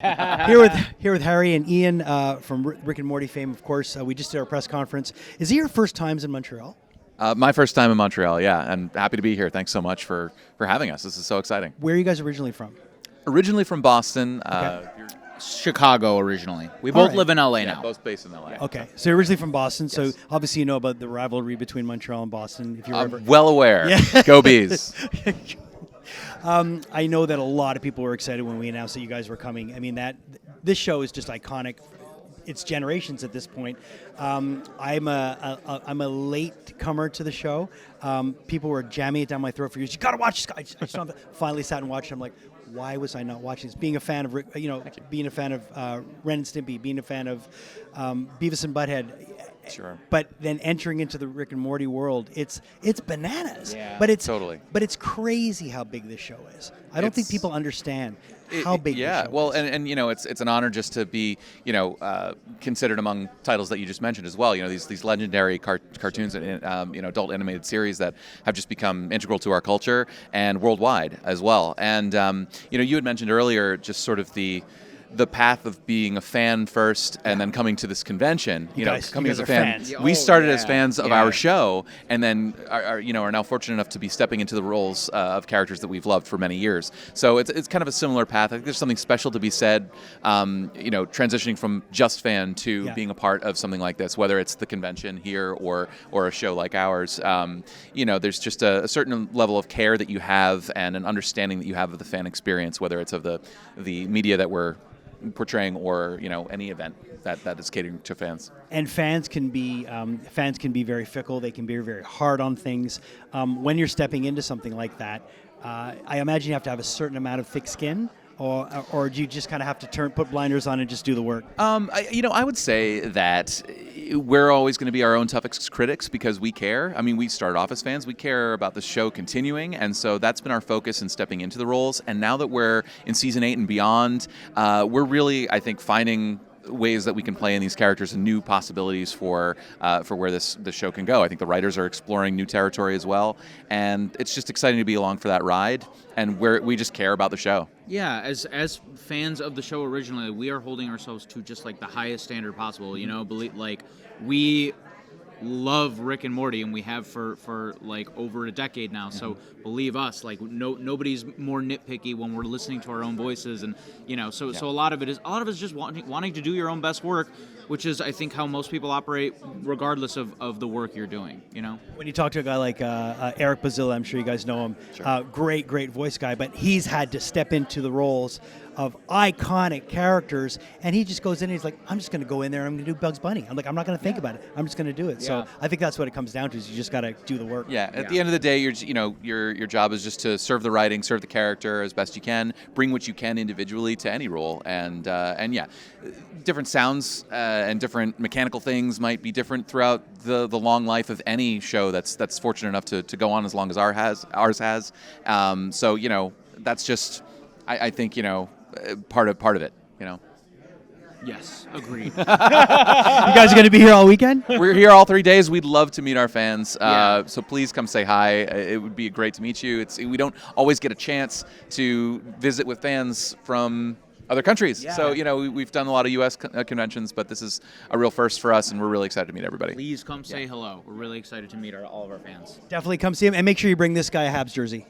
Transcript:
Here with Harry and Ian from Rick and Morty fame, of course. We just did our press conference. Is it your first times in Montreal? My first time in Montreal, yeah, and happy to be here. Thanks so much for having us. This is so exciting. Where are you guys originally from? Originally from Boston. Chicago originally. We both live in LA now. Both based in LA. Okay, so you're originally from Boston, Yes. so obviously you know about the rivalry between Montreal and Boston. If you're ever Well aware. Yeah. Go Bees. I know that a lot of people were excited when we announced that you guys were coming. I mean, this show is just iconic. It's generations at this point. I'm a late comer to the show. People were jamming it down my throat for years. You got to watch this guy. I just finally sat and watched it. I'm like, why was I not watching this? Being a fan of being a fan of Ren and Stimpy, being a fan of Beavis and Butthead. Sure. But then entering into the Rick and Morty world, it's bananas. Yeah. But it's Totally. But it's crazy how big this show is. I don't think people understand how big. Yeah. This show Well, is. and it's an honor just to be considered among titles that you just mentioned as well. You know, these legendary cartoons and adult animated series that have just become integral to our culture and worldwide as well. And you had mentioned earlier just sort of the path of being a fan first and then coming to this convention, coming as a are fan. fans. We started as fans of Yeah. our show and then are now fortunate enough to be stepping into the roles of characters that we've loved for many years. So it's kind of a similar path. I think there's something special to be said, transitioning from just fan to being a part of something like this, whether it's the convention here or a show like ours. There's just a certain level of care that you have and an understanding that you have of the fan experience, whether it's of the media that we're portraying or any event that is catering to fans. And fans can be very fickle. They can be very hard on things. When you're stepping into something like that, I imagine you have to have a certain amount of thick skin, or do you just kind of have to put blinders on and just do the work? I would say that we're always going to be our own toughest critics because we care. I mean, we started off as fans. We care about the show continuing, and so that's been our focus in stepping into the roles. And now that we're in season 8 and beyond, we're really, I think, finding ways that we can play in these characters and new possibilities for where this show can go. I think the writers are exploring new territory as well, and it's just exciting to be along for that ride. And we just care about the show. Yeah, as fans of the show originally, we are holding ourselves to just like the highest standard possible. We love Rick and Morty, and we have for like over a decade now. So believe us, like nobody's more nitpicky when we're listening to our own voices, and so a lot of it is just wanting to do your own best work, which is I think how most people operate, regardless of the work you're doing. When you talk to a guy like Eric Bazilla, I'm sure you guys know him. Sure. Great voice guy, but he's had to step into the roles of iconic characters, and he just goes in and he's like, I'm just going to go in there and I'm going to do Bugs Bunny. I'm like, I'm not going to think about it. I'm just going to do it. So I think that's what it comes down to, is you just got to do the work. Yeah, at the end of the day, your job is just to serve the writing, serve the character as best you can, bring what you can individually to any role, and different sounds and different mechanical things might be different throughout the long life of any show that's fortunate enough to go on as long as ours has. So that's just I think part of it. Yes, agreed. You guys are going to be here all weekend? We're here all 3 days. We'd love to meet our fans. Yeah. So please come say hi. It would be great to meet you. We don't always get a chance to visit with fans from other countries. Yeah. So, we've done a lot of U.S. Conventions, but this is a real first for us, and we're really excited to meet everybody. Please come say hello. We're really excited to meet all of our fans. Definitely come see him, and make sure you bring this guy a Habs jersey.